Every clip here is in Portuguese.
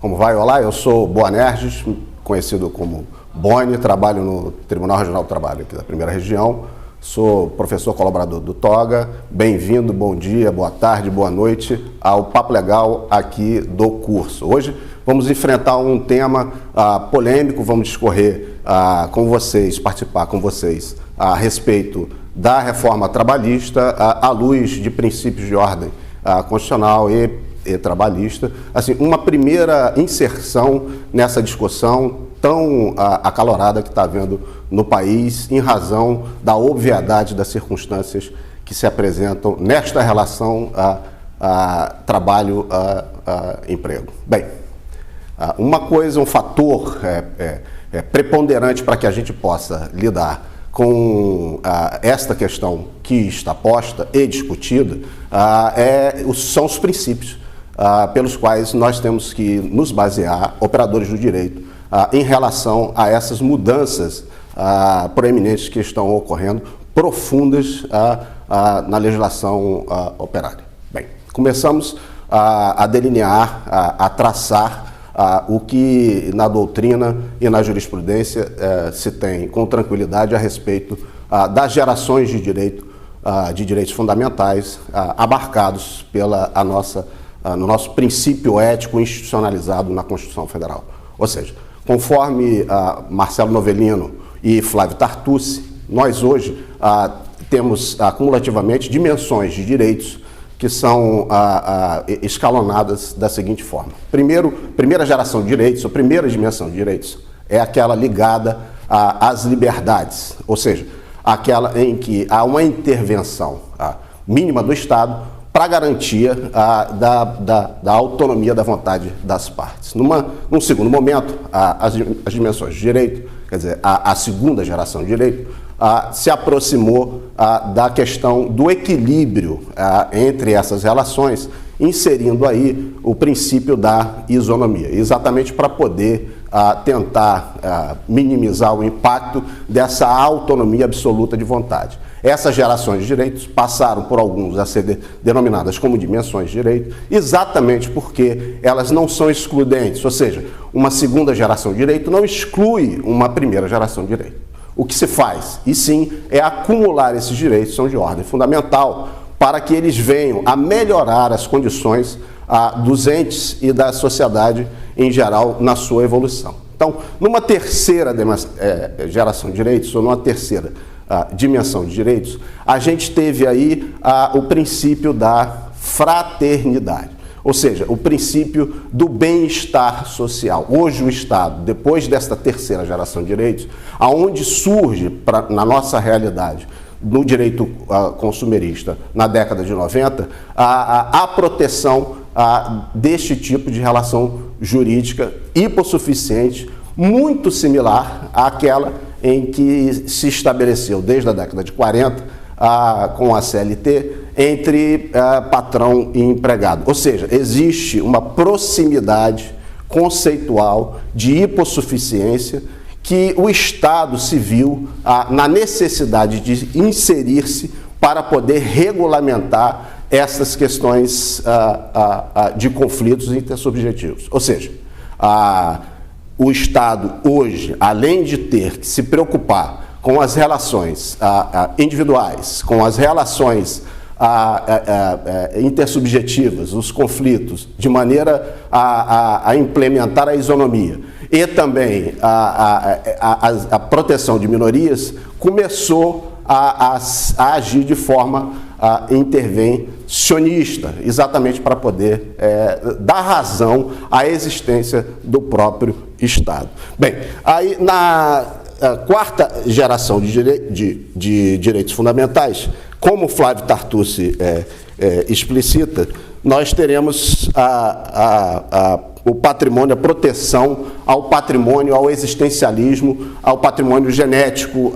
Como vai? Olá, eu sou Boanerges, conhecido como Boni, trabalho no Tribunal Regional do Trabalho aqui da Primeira Região, sou professor colaborador do TOGA. Bem-vindo, bom dia, boa tarde, boa noite ao Papo Legal aqui do curso. Hoje vamos enfrentar um tema polêmico, vamos discorrer com vocês, participar com vocês a respeito da reforma trabalhista à luz de princípios de ordem constitucional e trabalhista. Assim, uma primeira inserção nessa discussão tão acalorada que está havendo no país em razão da obviedade das circunstâncias que se apresentam nesta relação trabalho-emprego. Bem, uma coisa, um fator preponderante para que a gente possa lidar com esta questão que está posta e discutida são os princípios pelos quais nós temos que nos basear, operadores do direito, em relação a essas mudanças proeminentes que estão ocorrendo, profundas na legislação operária. Bem, começamos a delinear, a traçar o que na doutrina e na jurisprudência se tem com tranquilidade a respeito das gerações de direitos fundamentais abarcados no nosso princípio ético institucionalizado na Constituição Federal. Ou seja, conforme Marcelo Novellino e Flávio Tartucci, nós hoje temos cumulativamente dimensões de direitos que são escalonadas da seguinte forma. Primeira geração de direitos, ou primeira dimensão de direitos, é aquela ligada às liberdades, ou seja, aquela em que há uma intervenção mínima do Estado para a garantia da autonomia da vontade das partes. Num segundo momento, as dimensões de direito, quer dizer, a segunda geração de direito, se aproximou da questão do equilíbrio entre essas relações, inserindo aí o princípio da isonomia, exatamente para poder tentar minimizar o impacto dessa autonomia absoluta de vontade. Essas gerações de direitos passaram por alguns a ser denominadas como dimensões de direito, exatamente porque elas não são excludentes, ou seja, uma segunda geração de direito não exclui uma primeira geração de direito. O que se faz, e sim, é acumular esses direitos, são de ordem fundamental, para que eles venham a melhorar as condições dos entes e da sociedade em geral na sua evolução. Então, numa terceira geração de direitos, ou numa terceira dimensão de direitos, a gente teve aí o princípio da fraternidade, ou seja, o princípio do bem-estar social. Hoje o Estado, depois desta terceira geração de direitos, aonde surge na nossa realidade, no direito consumerista, na década de 90, a proteção deste tipo de relação jurídica hipossuficiente, muito similar àquela em que se estabeleceu desde a década de 40 com a CLT entre patrão e empregado. Ou seja, existe uma proximidade conceitual de hipossuficiência que o Estado se viu na necessidade de inserir-se para poder regulamentar essas questões de conflitos intersubjetivos. Ou seja, o Estado hoje, além de ter que se preocupar com as relações individuais, com as relações intersubjetivas, os conflitos, de maneira a implementar a isonomia e também a proteção de minorias, começou a agir de forma intervencionista, exatamente para poder dar razão à existência do próprio Estado. Bem, aí na quarta geração de direitos fundamentais, como Flávio Tartucci explicita, nós teremos o patrimônio, a proteção ao patrimônio, ao existencialismo, ao patrimônio genético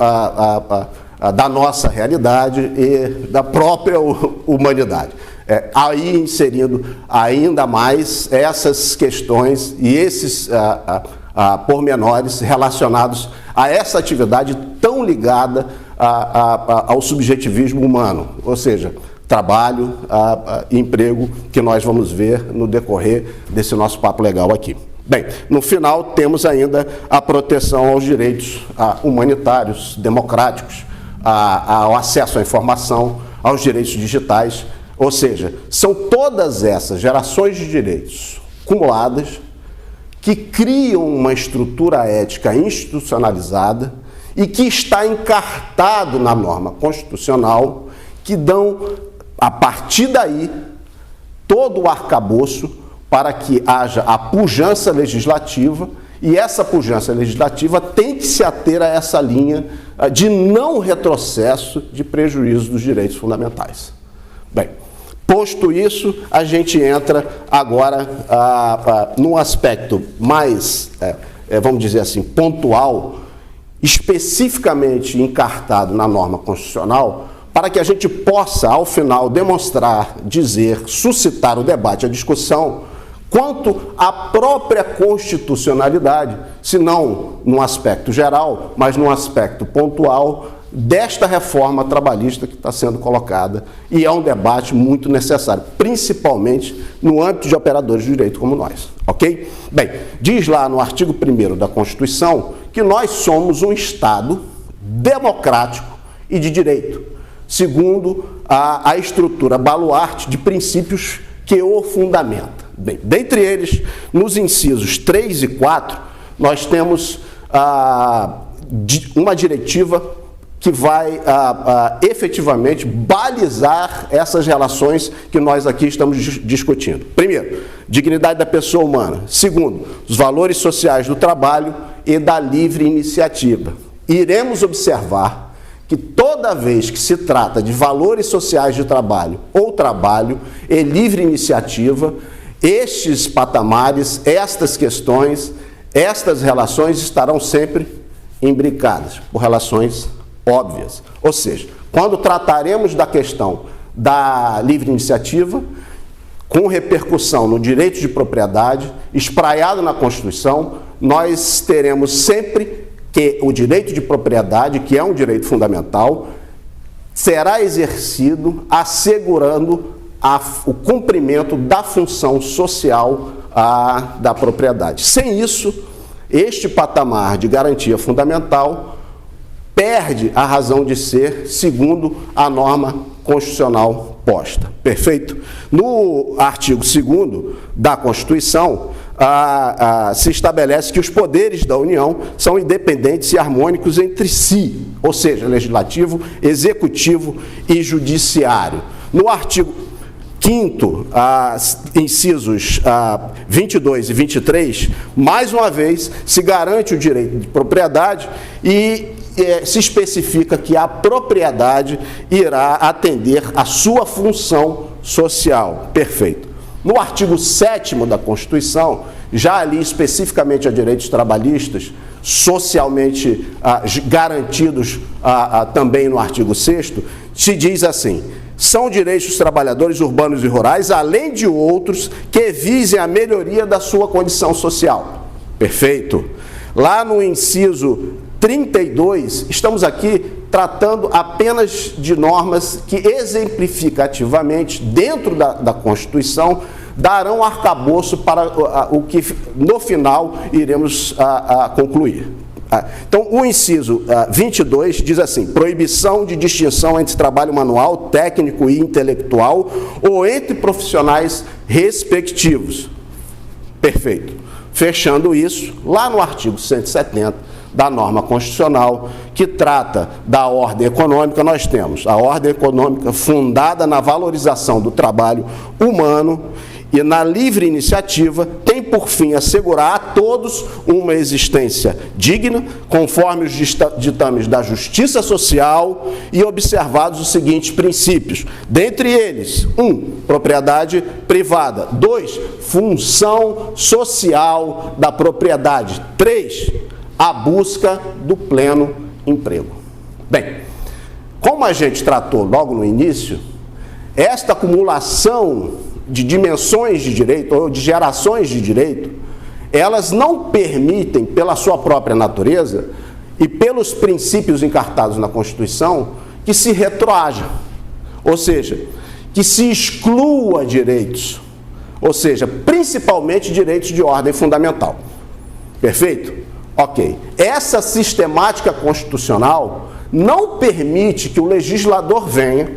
da nossa realidade e da própria humanidade. Aí inserindo ainda mais essas questões e esses pormenores relacionados a essa atividade tão ligada ao subjetivismo humano, ou seja, trabalho, emprego, que nós vamos ver no decorrer desse nosso papo legal aqui. Bem, no final temos ainda a proteção aos direitos humanitários, democráticos, ao acesso à informação, aos direitos digitais, ou seja, são todas essas gerações de direitos cumuladas que criam uma estrutura ética institucionalizada e que está encartado na norma constitucional, que dão, a partir daí, todo o arcabouço para que haja a pujança legislativa, e essa pujança legislativa tem que se ater a essa linha de não retrocesso de prejuízo dos direitos fundamentais. Bem, posto isso, a gente entra agora num aspecto mais, vamos dizer assim, pontual, especificamente encartado na norma constitucional, para que a gente possa, ao final, demonstrar, dizer, suscitar o debate, a discussão, quanto à própria constitucionalidade, se não num aspecto geral, mas num aspecto pontual, desta reforma trabalhista que está sendo colocada, e é um debate muito necessário, principalmente no âmbito de operadores de direito como nós, ok? Bem, diz lá no artigo 1º da Constituição que nós somos um Estado democrático e de direito, segundo a estrutura baluarte de princípios que o fundamenta. Bem, dentre eles, nos incisos 3 e 4, nós temos uma diretiva que vai efetivamente balizar essas relações que nós aqui estamos discutindo. Primeiro, dignidade da pessoa humana. Segundo, os valores sociais do trabalho e da livre iniciativa. Iremos observar que toda vez que se trata de valores sociais de trabalho ou trabalho e livre iniciativa, estes patamares, estas questões, estas relações estarão sempre imbricadas por relações óbvias. Ou seja, quando trataremos da questão da livre iniciativa, com repercussão no direito de propriedade, espraiado na Constituição, nós teremos sempre que o direito de propriedade, que é um direito fundamental, será exercido assegurando o cumprimento da função social da propriedade. Sem isso, este patamar de garantia fundamental perde a razão de ser segundo a norma constitucional posta. Perfeito? No artigo 2º da Constituição, se estabelece que os poderes da União são independentes e harmônicos entre si, ou seja, legislativo, executivo e judiciário. No artigo 5º, incisos 22 e 23, mais uma vez, se garante o direito de propriedade e se especifica que a propriedade irá atender à sua função social. Perfeito. No artigo 7º da Constituição, já ali especificamente a direitos trabalhistas, socialmente garantidos também no artigo 6º, se diz assim: são direitos dos trabalhadores urbanos e rurais, além de outros que visem a melhoria da sua condição social. Perfeito. Lá no inciso 32, estamos aqui tratando apenas de normas que exemplificativamente, dentro da Constituição, darão arcabouço para o que no final iremos concluir. Então, o inciso 22 diz assim: proibição de distinção entre trabalho manual, técnico e intelectual ou entre profissionais respectivos. Perfeito. Fechando isso, lá no artigo 170 da norma constitucional, que trata da ordem econômica, nós temos a ordem econômica fundada na valorização do trabalho humano e na livre iniciativa, tem por fim assegurar a todos uma existência digna, conforme os ditames da justiça social e observados os seguintes princípios. Dentre eles, 1, propriedade privada. 2, função social da propriedade. 3, a busca do pleno emprego. Bem, como a gente tratou logo no início, esta acumulação de dimensões de direito ou de gerações de direito, elas não permitem, pela sua própria natureza e pelos princípios encartados na Constituição, que se retroaja, ou seja, que se exclua direitos, ou seja, principalmente direitos de ordem fundamental. Perfeito? Ok. Essa sistemática constitucional não permite que o legislador venha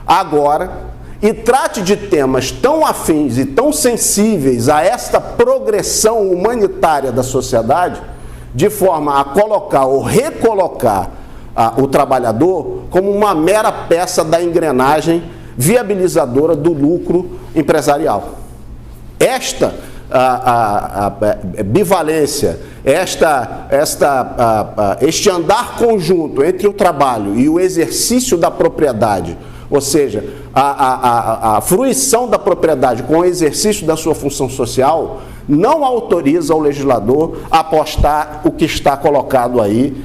agora e trate de temas tão afins e tão sensíveis a esta progressão humanitária da sociedade, de forma a colocar ou recolocar o trabalhador como uma mera peça da engrenagem viabilizadora do lucro empresarial. Esta bivalência, este andar conjunto entre o trabalho e o exercício da propriedade, ou seja, a fruição da propriedade com o exercício da sua função social, não autoriza o legislador a apostar o que está colocado aí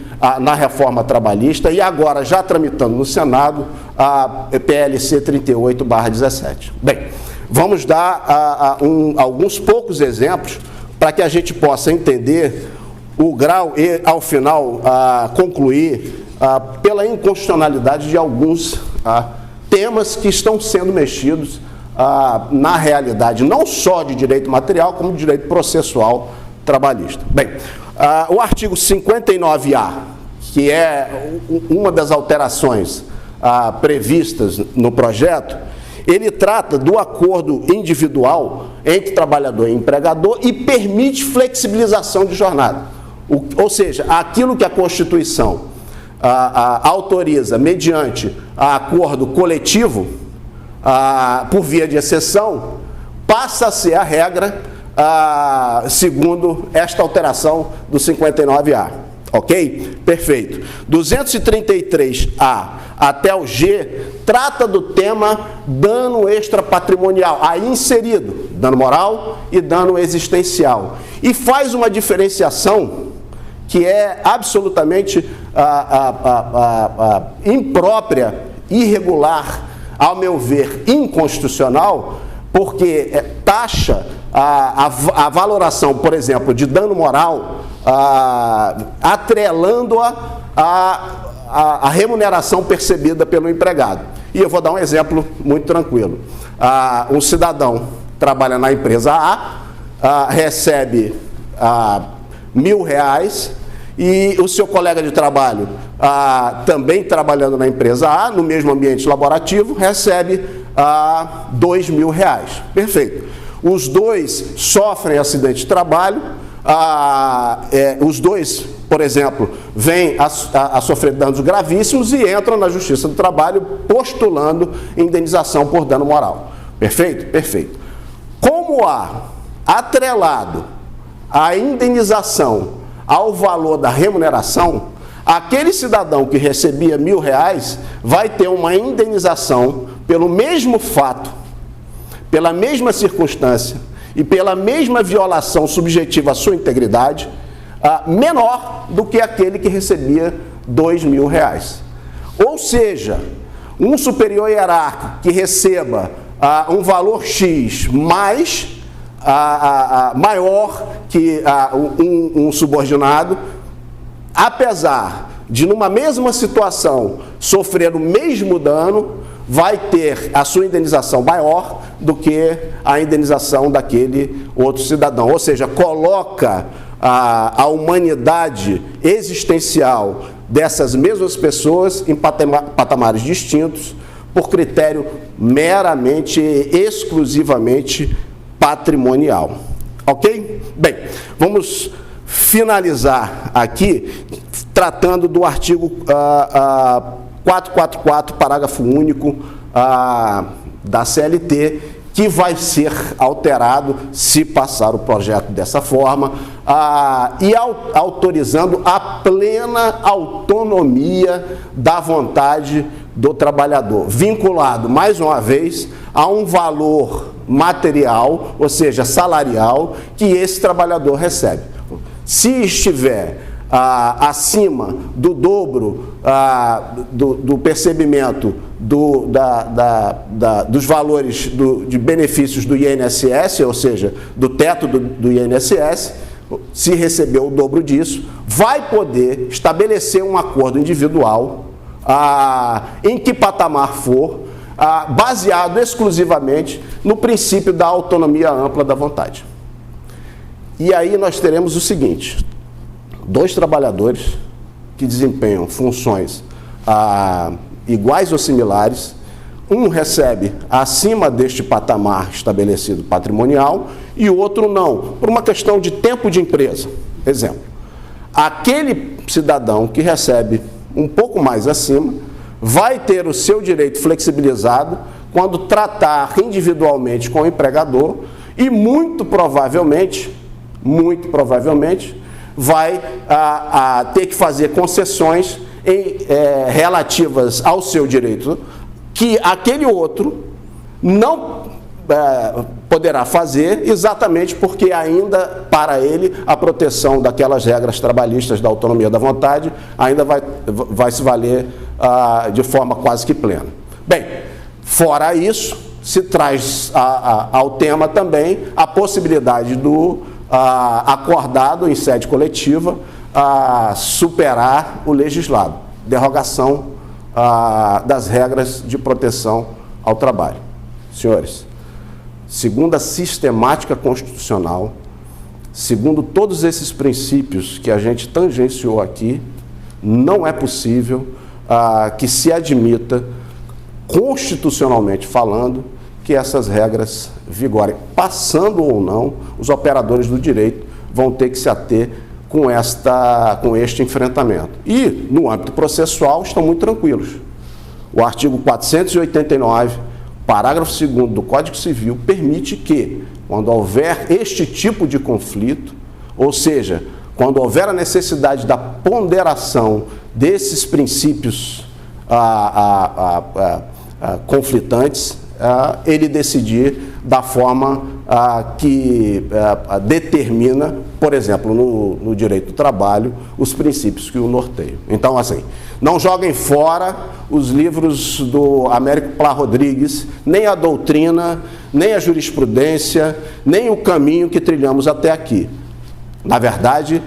na reforma trabalhista e agora já tramitando no Senado a PLC 38/17. Bem, vamos dar alguns poucos exemplos para que a gente possa entender o grau e, ao final, concluir pela inconstitucionalidade de alguns temas que estão sendo mexidos na realidade, não só de direito material, como de direito processual trabalhista. Bem, o artigo 59A, que é uma das alterações previstas no projeto, ele trata do acordo individual entre trabalhador e empregador e permite flexibilização de jornada. Ou seja, aquilo que a Constituição autoriza mediante acordo coletivo, por via de exceção, passa a ser a regra segundo esta alteração do 59A. Ok? Perfeito. 233A até o G trata do tema dano extrapatrimonial, aí inserido dano moral e dano existencial. E faz uma diferenciação que é absolutamente imprópria, irregular, ao meu ver, inconstitucional, porque taxa a valoração, por exemplo, de dano moral, atrelando-a à remuneração percebida pelo empregado. E eu vou dar um exemplo muito tranquilo. Um cidadão trabalha na empresa A, recebe R$1.000 e o seu colega de trabalho, também trabalhando na empresa A, no mesmo ambiente laborativo, recebe R$2.000. Perfeito. Os dois sofrem acidente de trabalho, os dois, por exemplo, vêm a sofrer danos gravíssimos e entram na Justiça do Trabalho postulando indenização por dano moral. Perfeito? Perfeito. Como há atrelado a indenização ao valor da remuneração, aquele cidadão que recebia R$1.000 vai ter uma indenização pelo mesmo fato, pela mesma circunstância e pela mesma violação subjetiva à sua integridade, menor do que aquele que recebia R$2.000. Ou seja, um superior hierárquico que receba um valor X mais maior que um subordinado, apesar de numa mesma situação sofrer o mesmo dano, vai ter a sua indenização maior do que a indenização daquele outro cidadão. Ou seja, coloca a humanidade existencial dessas mesmas pessoas em patamares distintos por critério meramente e exclusivamente patrimonial. Ok? Bem, vamos finalizar aqui tratando do artigo 444, parágrafo único da CLT, que vai ser alterado se passar o projeto dessa forma, e autorizando a plena autonomia da vontade do trabalhador, vinculado, mais uma vez, a um valor material, ou seja, salarial, que esse trabalhador recebe. Se estiver acima do dobro do percebimento dos valores de benefícios do INSS, ou seja, do teto do INSS, se receber o dobro disso, vai poder estabelecer um acordo individual, em que patamar for, baseado exclusivamente no princípio da autonomia ampla da vontade. E aí nós teremos o seguinte: 2 trabalhadores que desempenham funções iguais ou similares, um recebe acima deste patamar estabelecido patrimonial e o outro não, por uma questão de tempo de empresa. Exemplo, aquele cidadão que recebe um pouco mais acima vai ter o seu direito flexibilizado quando tratar individualmente com o empregador e muito provavelmente vai ter que fazer concessões relativas ao seu direito que aquele outro não poderá fazer, exatamente porque ainda para ele a proteção daquelas regras trabalhistas da autonomia da vontade ainda vai se valer de forma quase que plena. Bem, fora isso, se traz ao tema também a possibilidade do acordado em sede coletiva superar o legislado, derrogação das regras de proteção ao trabalho. Senhores, segundo a sistemática constitucional, segundo todos esses princípios que a gente tangenciou aqui, não é possível que se admita, constitucionalmente falando, que essas regras vigorem. Passando ou não, os operadores do direito vão ter que se ater com este enfrentamento. E, no âmbito processual, estão muito tranquilos. O artigo 489, parágrafo 2º do Código Civil, permite que, quando houver este tipo de conflito, ou seja, quando houver a necessidade da ponderação desses princípios conflitantes, ele decidir da forma que determina, por exemplo, no direito do trabalho, os princípios que o norteiam. Então, assim, não joguem fora os livros do Américo Plá Rodrigues, nem a doutrina, nem a jurisprudência, nem o caminho que trilhamos até aqui. Na verdade,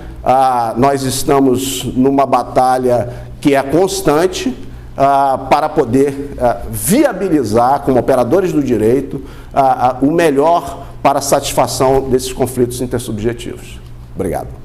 nós estamos numa batalha que é constante, para poder viabilizar, como operadores do direito, o melhor para a satisfação desses conflitos intersubjetivos. Obrigado.